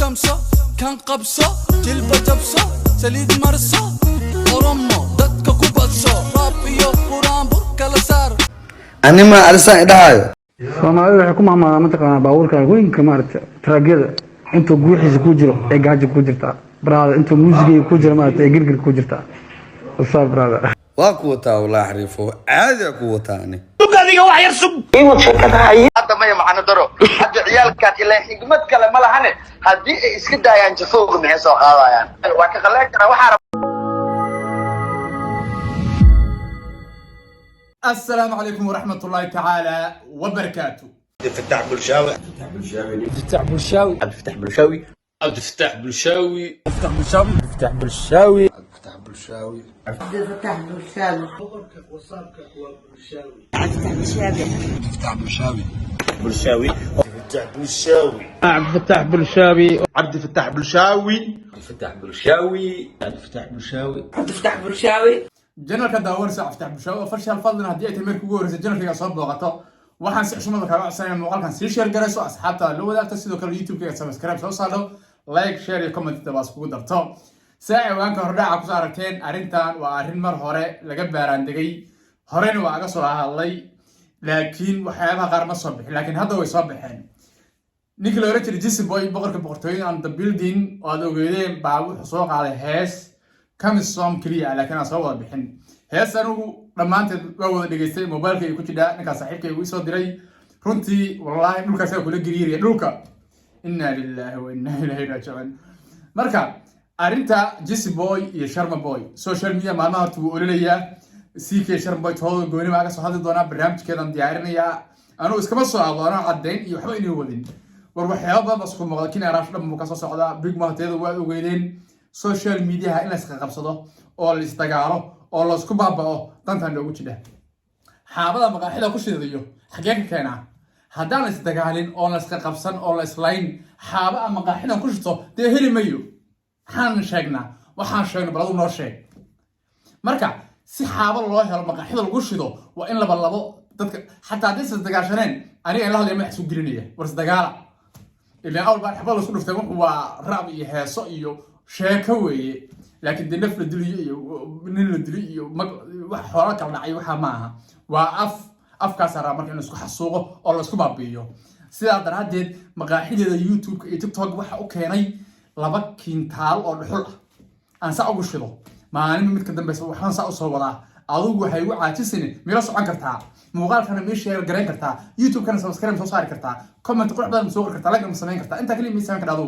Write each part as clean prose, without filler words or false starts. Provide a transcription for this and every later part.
شمسة كان قبصة جلبة جبصة سليد مرصة ورمو دتك كوباتشو رابيو قران بركة لسار أنا ما أرسل إدعاء Soomaalida waxay ku maamulaa mataqaanaa baabuurka weynka maaragtay taraagada intuu guuxiisa ku jiro ee gaajo ku jirta brother intuu muusiga ku jiro maaragtay ee girgir ku jirta usoo brother وقوتها والله حريفه عادي قوتها أنا hadda maya macna daro hadda ciyaalkan ilaa xigmad kale ma lahane haddii ay iska daayaan jafooga maxay soo qaadayaan waa ka qaleen karaa waxaa السلام عليكم ورحمة الله تعالى وبركاته. فتح بلشاوي فتح بلشاوي عبد الفتاح بلشاوي عبد الفتاح بلشاوي فتح بلشاوي فتح بلشاوي فتح بلشاوي عبد الفتاح بلشاوي فتح بلشاوي بلشاوي فتح بلشاوي عبد الفتاح بلشاوي عبد الفتاح بلشاوي فتح بلشاوي عبد الفتاح بلشاوي عبد الفتاح بلشاوي جنرال كداور ساعة فتح بشاوة فرشة الفضل هدي أتمر كوجورس جنرال كي أصاب لغته waxaan si xushmad kaga codsanaya muuqaalkan si share garayso asxaabta la wadaagta sidoo kale YouTube-ka subscribe soo saaro like share iyo comment tabaas kugu darto saaci waanka hordhaca ku aragteen arrintan waa arrin mar hore laga baaraan degay horena waa aga soo hadlay laakiin waxyaabaha qaar ma soo bixin laakiin hadda way soo baxeen ninkii la oran jiray Jesse Boy boqorka boqortooyada and the building oo aad ogeydeen baa wuxuu soo qaaday hees kamisom kaliya laakiin aan soo wada bixin hees anigu dhamaanteed waa wada dhageystay mobilkayga ku jira ninka saaxiibkayga uu soo diray runtii wallahi dhulkaas ayaa kula gariiraya dhulka inna lillahi wa inna ilayhi raaji'un marka arinta Jesse Boy iyo Sharma Boy social media maalmaha horta wuu ololayaa CK Sharma Boy toodo gooni baa ka soo hadli doona barnaamijkeedan diyaarinaya anu iskama soo aqoona cadeyn iyo waxba inay wadin war waxyaabo badan isku muuqda kin araash dhan ka soo socda big mahteeda waa ogeydeen social media in la iska qabsado oo la isdagaalo oo la isku baabao dantan loogu jira xaabada maqaaxida ku shidayo xagee ka keenaa haddaan la isdagaalin oo la iska qabsan oo la islayn xaaba ama maqaaxida ku shito dee heli mayo waxaan sheegnaa waxaan sheegno baladu noo sheeg marka si xaaba loo helo maqaaxida lagu shido waa in labo dadka xataa haddii isdagaashaneen aniga in la hadlaya madax isu gelinaya war isdagaala ilaa awal baa xabad la isku dhuftay waa raab iyo heeso iyo sheeko weeye laakiin de naf la diliyo iyo nin la diliyo iyo wax xoolo kala dhacay waxa ma aha waa afkaas araa marka in isku xasuuqo oo la isku baabi'iyo sidaa daraadeed maqaaxideeda YouTube iyo TikTok waxa u keenay 2 kintaal oo dhuxul ah aan saa ugu shido maalin mid ka dambaysa waxaan saa u soo wadaa adigu waxay ugu caajisin meel socon kartaa muuqaalkana meel share gareyn kartaa YouTube kana subscribe soo saari kartaa comment qurux badan soo qor kartaa like ma sameyn kartaa inta kaliya ma sameyn kartaa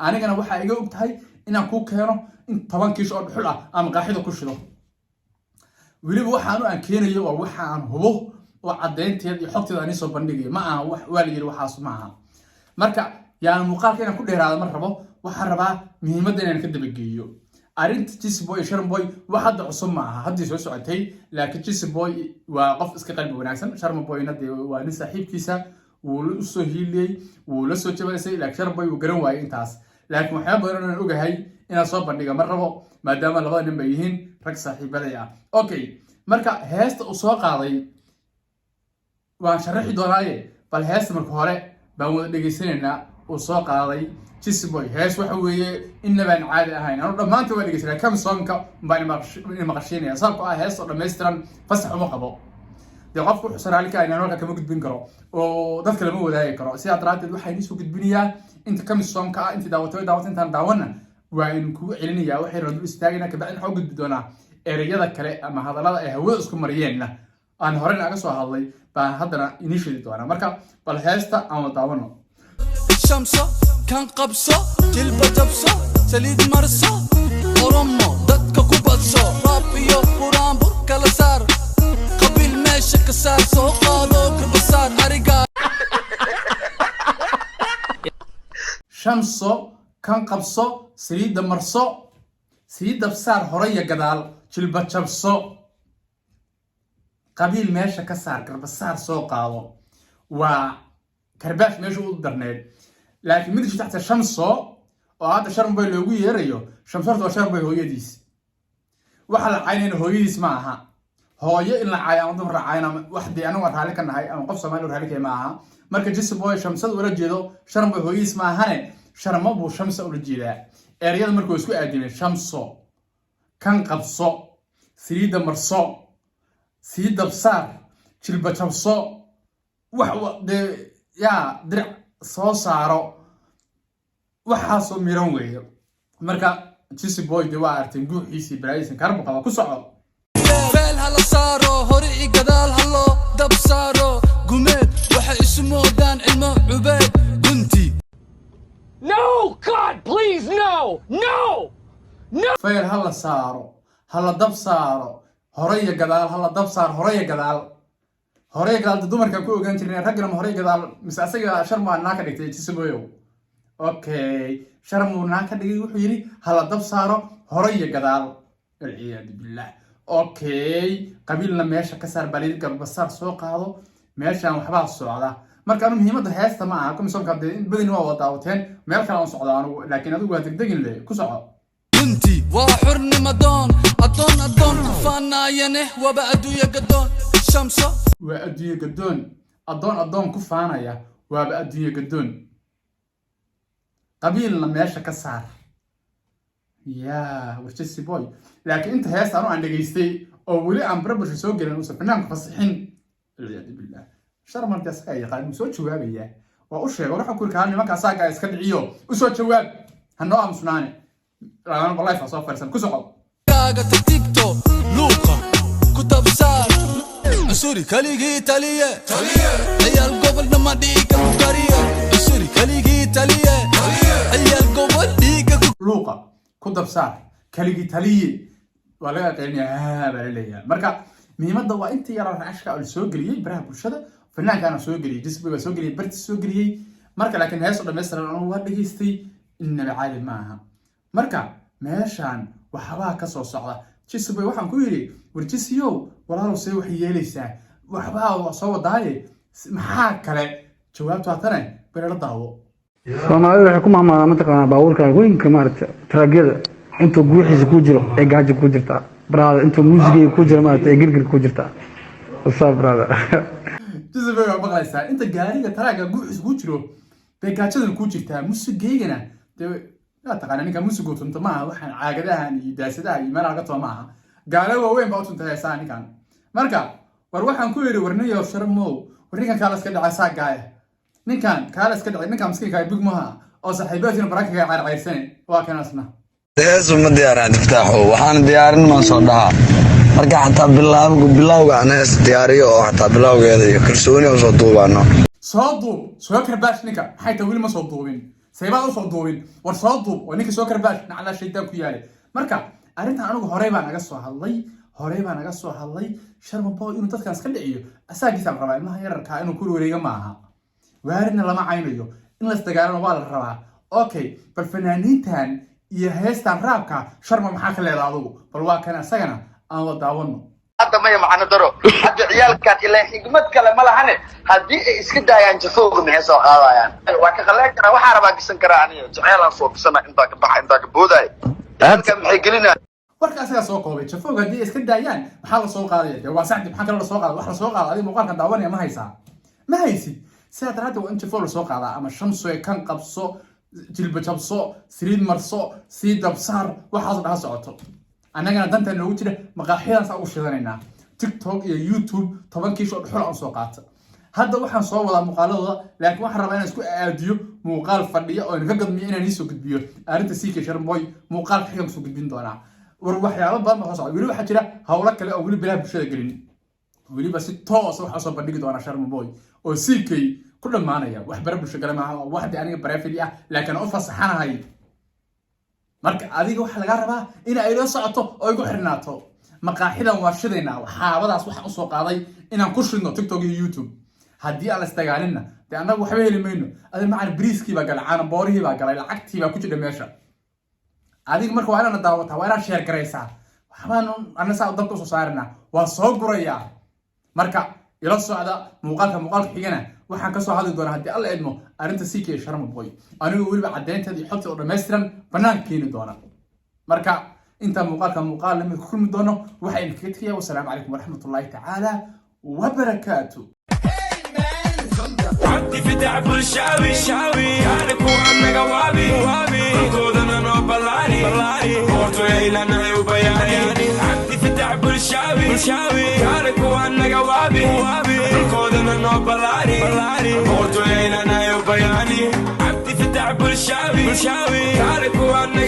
anigana waxa iga og tahay inaan ku keeno in 10 kiish oo dhuxul ah ama qaaxida ku shido waliba waxaan aan keenayo waa waxaan hubo oo cadeynteed iyo xogteeda aan soo bandhigayo ma aha wax waaliyay waxaas ma aha marka yaan muuqaalka inaan ku dheeraado mar rabo waxaan rabaa muhiimadda inaan ka dabageeyo arinta Jesse Boy Sharma Boy wax hadda cusub ma aha haddii soo socotay laakiin Jesse Boy waa qof iska qalbi wanaagsan Sharma Boyna waa nin saaxiibkiisa wuu la soo hiiliyay wuu la soo jabaysay laakiin Sharma Boy uu garan waayay intaas laakiin waxyaabo badan oo aan ogahay inaan soo bandhiga mar rabo maadaama labada nin bay yihiin rag saaxiibaday ah okay marka heesta uu soo qaaday waan sharaxi doonaaye bal heesta marka hore baan wada dhageysanayna uu soo qaaday Jesse Boy hees waxa weeye inabaan caadi ahayn anu dhamaantii waa dhageysanaa kam soonka baan maqashiinaya sababtoo ah heesta dhammaystiran fasax uma qabo dee qofku wuxuu saraali ka inaan halka kama gudbin karo oo dadka lama wadaagi karo sidaa daraadeed waxay nisoo gudbinayaa inta kam soonka ah inta daawatay intaan daawana waa in kugu celinayaa waxay radu istaagina ka bacin waxa gudbi doonaa ereyada kale ama hadallada ay hawada isku mariyeenna aan horena aga soo hadlay baan haddana inii sheegi doonaa marka bal heesta aan wada daawano شمسة كان قبصة جلبة جبصة سليد مرصة ورمو دتك كوباتشو رابيو قران بركة لسار قبيل ماشي كسار سوقالو كربسار أريقا شمسو كان قبصو سليد مرصو سليد بسار هرية قدال جلبة جبصو قبيل ماشي كسار كربسار سوقالو وكرباش ماشي ودرنيد لكن مدري تحت شمسو وهذا Sharma Boy لوgu yeerayo shamsartu waa Sharma Boy hooyadiis waxa la caynayna hooyadiis ma aha hooyo in la caayamo dumar caayna waxdii anagu raali ka nahay ama qof Soomaali raali ka ma aha marka Jesse Boy shamsadu wala jeedo Sharma Boy hooyadiis ma ahane sharma buu shamsa ula jeedaa ereyada markuu isku aadimay shamso kan qabso saliida marso sii dabsaar jilba jabso wax de yaa dirac soo saaro waxaasoo miran weeyo marka Jesse Boy de waa artin guuxiisii baraaysan karbu qaba ku soco feel hala saaro hore i gadaal halo dab saaro gumeed waxa ismoodaan ilmo cubeed gunti No, God, please, no! No! feel hala saaro hala dab saaro hore iyo gadaal hala dab saar hore iyo gadaal dumarka ku ogaan jirnay ragna hore iyo gadaal mise asaga sharma naa ka dhigtay Jesse Boy okay sharmu naa ka dhigay wuxuu yiri hala dab saaro hore iyo gadaal العياذ بالله اوكي قبيلنا meesha ka saar baliid galbasaar soo qaado meeshan waxba socda marka anu muhiimada heesta ma aha kuma soo qabday in badin waa wadaawateen meel kale aan socdaan laakiin adigu waa degdegin le ku soco gunti waa xurnimo doon adoon faanayane waba aduuya gadoon shamso waa aduuya gadoon adoon ku faanaya waba aduuya gadoon qabiilna meesha ka saar يا Jesse Boy لكن انت هيست انا عن دغيستي او ولي عم بربش سو غلين او فنان فصحين العياذ بالله شرم انت اسكاي قاعد سو جوابيا waa u sheegay waxa ku kaan nimanka saaga iska dhiciyo u soo jawaab hanoo amsnaane raan wallahi soo farsan ku soo kaaga tiktok luuqa ku tabsaar asuri kaligi taliye ayal gobol nama dhiiga ku kariye asuri kaligi taliye ayal gobol dhiiga luuqa ku dabsaar kaligi taliye waa laga qeynaa baa marka muhiimada waa inta yar raashka oo soo galiyay baraha bulshada fanaankaana soo galiyay Jesse Boy soo galiyay barti soo galiyay marka laakiin heeso dhameystiran oo waa dhageystay inna caali maaha marka meeshan waxba ka soo socda Jesse Boy waxaan ku yiri war Jesse yow walaalow say wax yeelaysaa waxba soo wadaaye maxaa kale jawaabtu haatan beerada daawo Soomaalidu waxay ku maamulaa mataqaana baabuurka weynka maarta taraagada intuu guuxiisa ku jiro ee gaajo ku jirta brother intuu muusiga ku jiro maarta ee girgir ku jirta what's brother Jesse Boy waa maqlaysaa inta gaariga taraaga guuxiisa ku jiro bay gaajada ku jirtaa muusigeygana لا تقال أنا كموسيقى كنت معه وحن عاقدها يداسدها يمر عقدها معها قالوا وين بقى أنت هيساني كان مركا وروح نكوير ورنيه وشرمو ورنيه كالس كده عساق جاي نكان كالس كده نكان مسكين كاي بيج مها أو صاحباتي نبراك جاي على عيسين واكن أسمع heesu ma diyaaraan iftaaxo waxaan diyaarin ma soo dhaha marka xataa bilawga aan hees diyaariyo oo xataa bilawgeeda iyo kalsooni oo soo duubaano soo karbash ninka xayta wili ma soo duubin سيبا أو صدوين ورصادو ونيك سو كرباش نعلا شيطان كيالي مركا أرنتا عنوك هوريبا نغسو هالي شرم باو إنو تدكان سكالعيو أساقي سام ربا إنها يرركا إنو كل وريغا معها وارنا لما عينيو إن لستقارنا والا الربا أوكي بالفنانين تان يهيستان رابكا شرم محاكا ليلادو بالواكنا ساقنا أنا داوانو هذا ما يمعنى درو هذا عيال كات إلا حكمت كلام ملا هني هذه إسكت يعني جفوق من حسوا هذا يعني وكخلاك أنا وحارب أقسم كراني عيال صوب سنة إنتاك بح إنتاك بوداي كم حيقلنا warka asaga soo qoobay jafooga hadii iska daayaan maxaa la soo qaadaya waa saacdi maxaa kale la soo qaaday wax la soo qaaday adiga muuqaalka daawanaya ma haysid sida taraada waa in jafoo la soo qaadaa ama shamso ay kan qabso jilba jabso siriid marso sii dabsaar waxaas dhaha socoto annagana danta noogu jira maqaaxiyadan saa ugu shidanayna TikTok iyo YouTube 10 kiish oo dhuxul aan soo qaata hadda waxaan soo wadaa muuqaaladooda laakiin waxaan rabaa inaan isku aadiyo muuqaal fadhiya oo inaga gadmiyo inaan isoo gudbiyo arinta CK Sharm Boy muuqaal xigan soo gudbin doonaa war waxyaabo badan oo socda weli waxa jira hawlo kale oo weli bilaha bulshada gelin weli ba si toos waxa soo bandhigi doona Sharm Boy oo CK ku dhamaanaya wax bara bulshada kale maaha wax aniga barafili ah laakiin oo fasaxanahay marka adiga waxa laga rabaa in ay la socoto oo igu xirnaato maqaaxidan waa shidayna waxaabadaas waxa u soo qaaday inaan ku shidno TikTok iyo YouTube haddii aan la istagaalina de annagu waxba heli mayno adiga macaan briiskii baa galay caana boorihii baa galay lacagtii baa ku jira meesha adiga marka waa inaad daawataa waa inaad share garaysaa waxbaan anna saa dabka soo saarina waa soo guraya marka ila socda muuqaalka xigana waxaan ka soo hadli doonaa haddii alla idmo arinta CK Sharm Boy anigu weliba cadeynteeda iyo xogta oo dhameystiran banaanka keeni doona marka inta muuqaal lama kulmi doono waxa idin kaga tagayaa wassalaamu calaykum waraxmatullaahi tacaala wabarakaatuh عبدي فتح بالشاوي كانك وانا قوابي كودنا نو بلاني قوتو يلنا يوبياني عبدي فتح بالشاوي كانك وانا قوابي كودنا نو بلاني قوتو يلنا يوبياني عبدي فتح بالشاوي كانك وانا